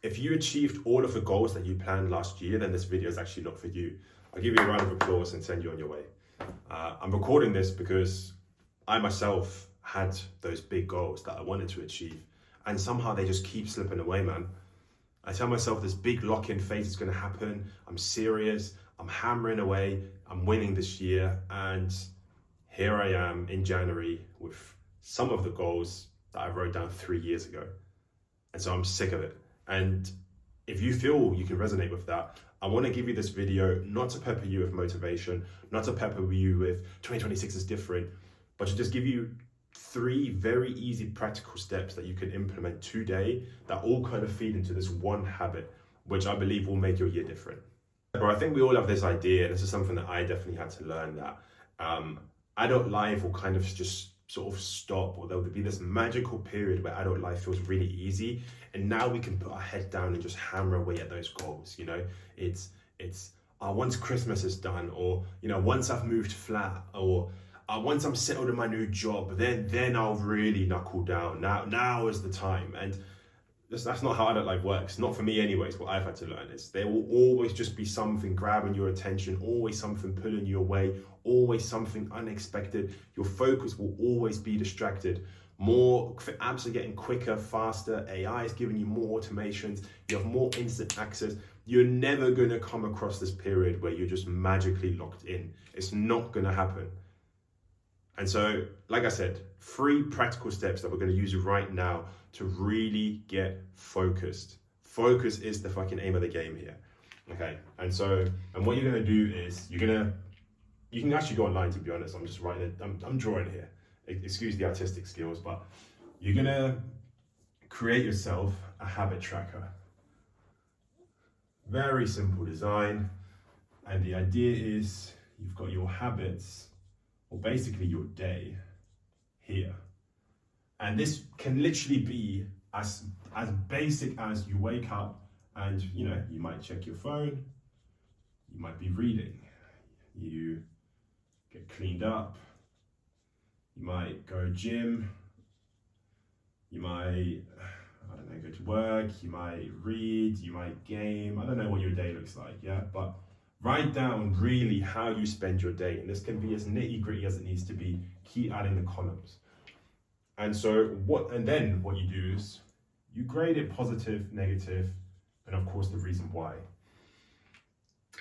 if you achieved all of the goals that you planned last year, then this video is actually not for you. I'll give you a round of applause and send you on your way. I'm recording this because I myself had those big goals that I wanted to achieve, and somehow they just keep slipping away, man. I tell myself this big lock-in phase is going to happen. I'm serious. I'm hammering away. I'm winning this year. And here I am in January with some of the goals that I wrote down 3 years ago. And so I'm sick of it. And if you feel you can resonate with that, I want to give you this video, not to pepper you with motivation, not to pepper you with 2026 is different, but to just give you 3 very easy practical steps that you can implement today that all kind of feed into this one habit, which I believe will make your year different. But I think we all have this idea, and this is something that I definitely had to learn, that adult life will kind of just sort of stop, or there'll be this magical period where adult life feels really easy, and now we can put our head down and just hammer away at those goals. You know, it's once Christmas is done, or you know, once I've moved flat, or once I'm settled in my new job, then I'll really knuckle down. Now is the time. And that's not how adult life works. Not for me anyways. What I've had to learn is there will always just be something grabbing your attention, always something pulling you away, always something unexpected. Your focus will always be distracted. More apps are getting quicker, faster. AI is giving you more automations. You have more instant access. You're never going to come across this period where you're just magically locked in. It's not going to happen. And so, like I said, 3 practical steps that we're going to use right now to really get focused. Focus is the fucking aim of the game here. Okay. And what you're going to do is you can actually go online, to be honest. I'm just writing it. I'm drawing here. Excuse the artistic skills, but you're going to create yourself a habit tracker. Very simple design. And the idea is you've got your habits, or basically your day, here. And this can literally be as basic as you wake up and, you know, you might check your phone, you might be reading, you get cleaned up, you might go gym, you might, I don't know, go to work, you might read, you might game. I don't know what your day looks like, yeah? But write down really how you spend your day. And this can be as nitty gritty as it needs to be. Keep adding the columns. And then what you do is you grade it positive, negative, and of course the reason why.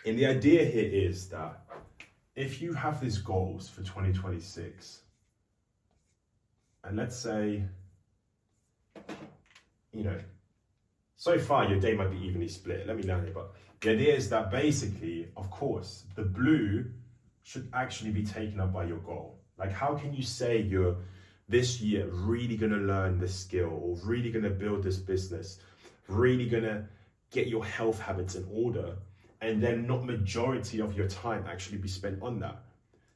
And the idea here is that if you have these goals for 2026, and let's say, you know, so far your day might be evenly split. Let me know here, but the idea is that basically, of course, the blue should actually be taken up by your goal. Like, how can you say you're this year really gonna learn this skill, or really gonna build this business, really gonna get your health habits in order, and then not majority of your time actually be spent on that?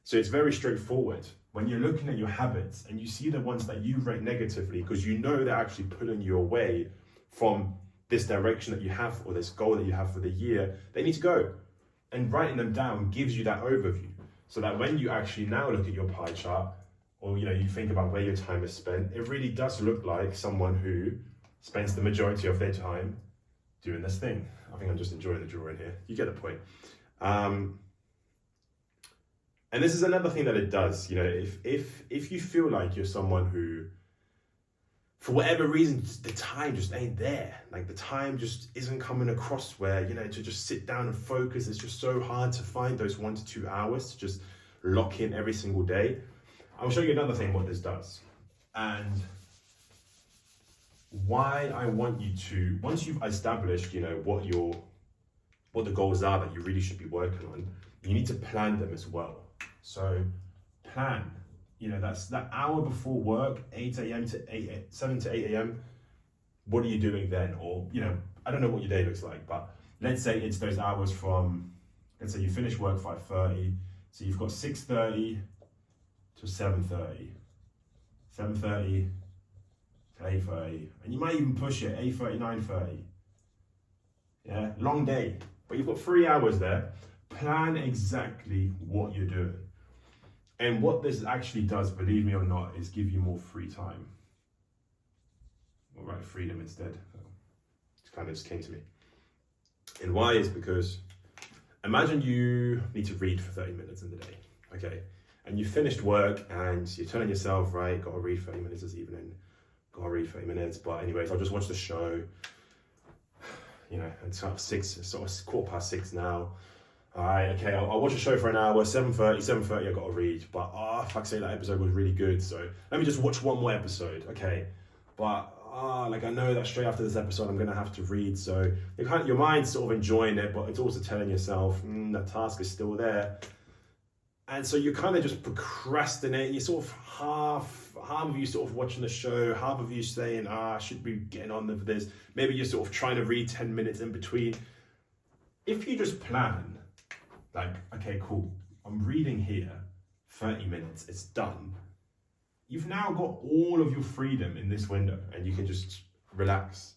So it's very straightforward. When you're looking at your habits and you see the ones that you rate negatively, because you know they're actually pulling you away from this direction that you have, or this goal that you have for the year, they need to go. And writing them down gives you that overview, so that when you actually now look at your pie chart, or you know, you think about where your time is spent, it really does look like someone who spends the majority of their time doing this thing. I think I'm just enjoying the drawing here. You get the point. And this is another thing that it does. You know, if you feel like you're someone who, for whatever reason, the time just ain't there. Like, the time just isn't coming across where, you know, to just sit down and focus. It's just so hard to find those 1 to 2 hours to just lock in every single day. I'll show you another thing what this does. And why I want you to, once you've established, you know, what the goals are that you really should be working on, you need to plan them as well. So plan. You know, that's that hour before work, 8 a.m. to 7 to 8 a.m. What are you doing then? Or, you know, I don't know what your day looks like, but let's say it's those hours from, let's say you finish work 5:30, so you've got 6:30 to 7:30, 7:30 to 8:30, and you might even push it, 8:30, 9:30. Yeah, long day, but you've got 3 hours there. Plan exactly what you're doing. And what this actually does, believe me or not, is give you more free time. Or write freedom instead. It kind of just came to me. And why is because imagine you need to read for 30 minutes in the day, okay? And you finished work and you're telling yourself, right, got to read 30 minutes this evening, got to read 30 minutes. But anyways, I'll just watch the show. You know, it's sort of 6:15 now. All right, okay, I'll watch a show for an hour, 7:30, I got to read. But, fuck's sake, that episode was really good. So let me just watch one more episode, okay? But, like I know that straight after this episode, I'm going to have to read. So your mind's sort of enjoying it, but it's also telling yourself, that task is still there. And so you're kind of just procrastinating. You're sort of half of you sort of watching the show, half of you saying, I should be getting on with this. Maybe you're sort of trying to read 10 minutes in between. If you just plan, like, okay, cool, I'm reading here, 30 minutes, it's done. You've now got all of your freedom in this window and you can just relax.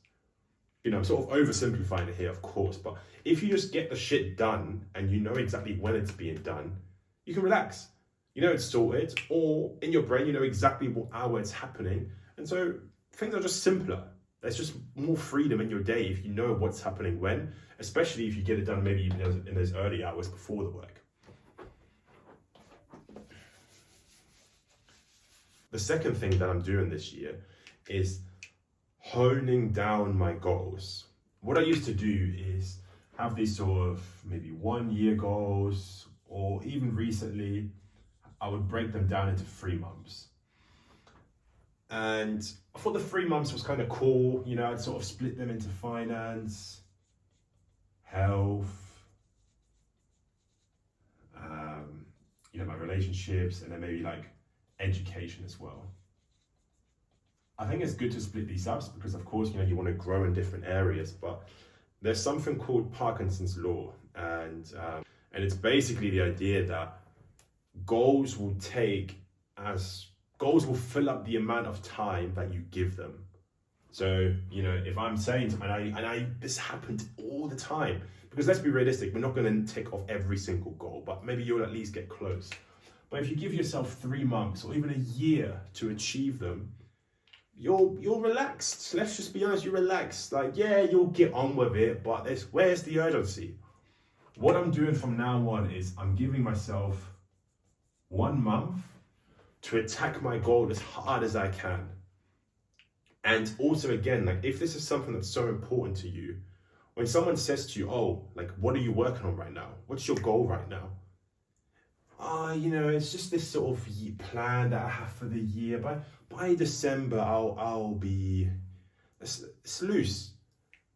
You know, I'm sort of oversimplifying it here, of course, but if you just get the shit done and you know exactly when it's being done, you can relax. You know it's sorted, or in your brain, you know exactly what hour it's happening. And so things are just simpler. There's just more freedom in your day if you know what's happening when, especially if you get it done maybe even in those early hours before the work. The second thing that I'm doing this year is honing down my goals. What I used to do is have these sort of maybe 1 year goals, or even recently, I would break them down into 3 months. And I thought the 3 months was kind of cool. You know, I'd sort of split them into finance, health, you know, my relationships, and then maybe like education as well. I think it's good to split these up because, of course, you know, you want to grow in different areas, but there's something called Parkinson's law, and it's basically the idea that goals will fill up the amount of time that you give them. So, you know, if I'm saying, this happened all the time, because let's be realistic, we're not going to tick off every single goal, but maybe you'll at least get close. But if you give yourself 3 months or even a year to achieve them, you're relaxed. Let's just be honest, you're relaxed. Like, yeah, you'll get on with it, but where's the urgency? What I'm doing from now on is I'm giving myself 1 month to attack my goal as hard as I can. And also, again, like, if this is something that's so important to you, when someone says to you, oh, like, what are you working on right now? What's your goal right now? You know, it's just this sort of plan that I have for the year. By December, I'll be, it's loose.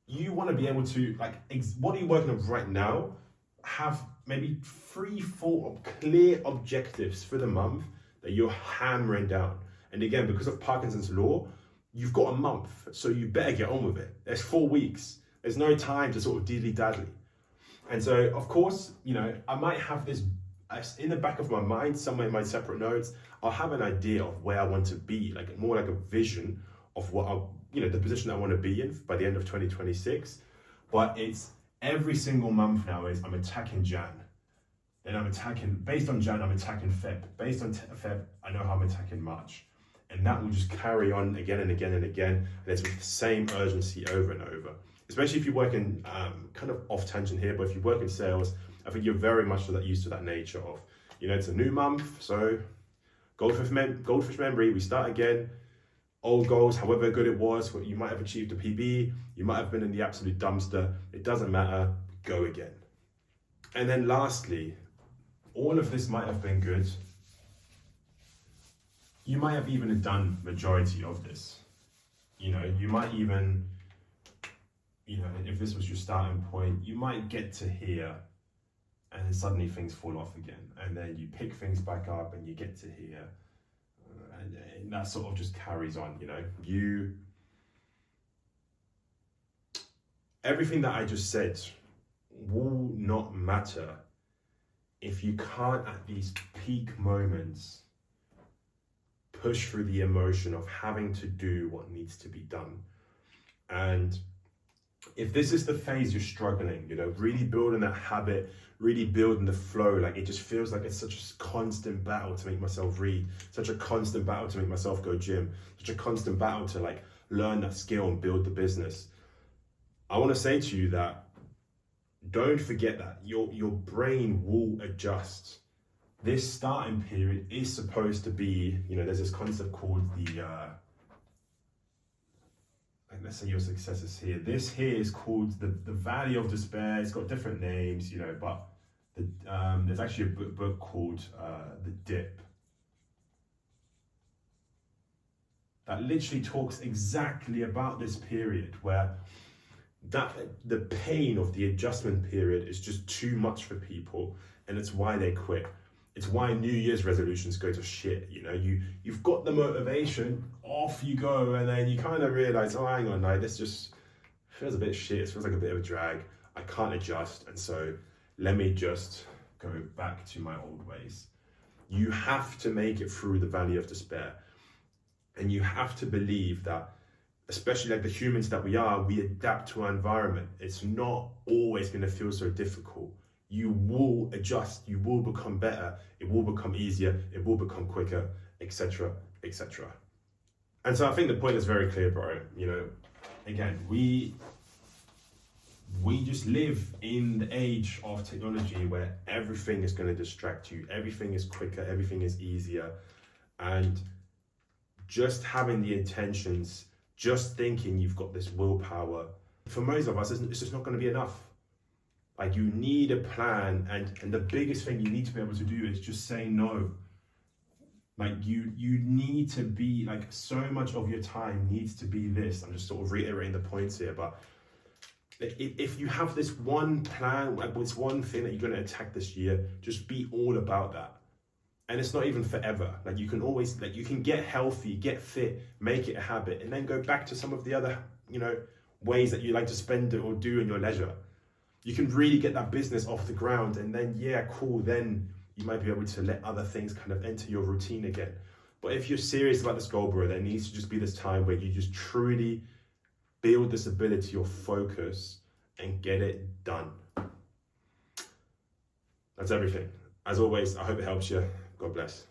You want to be able to, like, what are you working on right now? Have maybe 3-4 clear objectives for the month that you're hammering down. And again, because of Parkinson's law, you've got a month, so you better get on with it. There's 4 weeks. There's no time to sort of dilly-dally. And so, of course, you know, I might have this in the back of my mind, somewhere in my separate notes. I'll have an idea of where I want to be, like more like a vision of what the position I want to be in by the end of 2026. But it's every single month now is I'm attacking Jan. Then I'm attacking, based on Jan, I'm attacking Feb. Based on Feb, I know how I'm attacking March. And that will just carry on again and again and again. And it's with the same urgency over and over. Especially if you work in, kind of off tangent here, but if you work in sales, I think you're very much used to that nature of, you know, it's a new month, so goldfish memory, we start again. Old goals, however good it was, you might have achieved a PB, you might have been in the absolute dumpster, it doesn't matter, go again. And then lastly, all of this might have been good. You might have even done majority of this. You know, you might even, you know, if this was your starting point, you might get to here and then suddenly things fall off again. And then you pick things back up and you get to here. And that sort of just carries on, you know. Everything that I just said will not matter if you can't, at these peak moments, push through the emotion of having to do what needs to be done. And if this is the phase you're struggling, you know, really building that habit, really building the flow, like it just feels like it's such a constant battle to make myself read, such a constant battle to make myself go gym, such a constant battle to like learn that skill and build the business. I want to say to you that don't forget that your brain will adjust. This starting period is supposed to be, there's this concept called the, let's say your success is here. This here is called the Valley of Despair. It's got different names, but there's actually a book called The Dip that literally talks exactly about this period where the pain of the adjustment period is just too much for people, and it's why they quit. It's why New Year's resolutions go to shit. You've got the motivation, off you go, and then you kind of realize, oh, hang on, no, this just feels a bit shit. It feels like a bit of a drag. I can't adjust, and so let me just go back to my old ways. You have to make it through the Valley of Despair, and you have to believe that, especially like the humans that we are, we adapt to our environment. It's not always going to feel so difficult. You will adjust, you will become better, it will become easier, it will become quicker, etc., etc. And so I think the point is very clear, bro. Again, we just live in the age of technology where everything is going to distract you, everything is quicker, everything is easier, and just having the intentions, just thinking you've got this willpower, for most of us, it's just not going to be enough. Like, you need a plan, and the biggest thing you need to be able to do is just say no. Like, you need to be, like, so much of your time needs to be this. I'm just sort of reiterating the points here, but if you have this one plan, like this one thing that you're going to attack this year, just be all about that. And it's not even forever. Like, you can always, you can get healthy, get fit, make it a habit, and then go back to some of the other, ways that you like to spend it or do in your leisure. You can really get that business off the ground, and then, yeah, cool, then you might be able to let other things kind of enter your routine again. But if you're serious about this goal, bro, there needs to just be this time where you just truly build this ability of focus and get it done. That's everything. As always, I hope it helps you. God bless.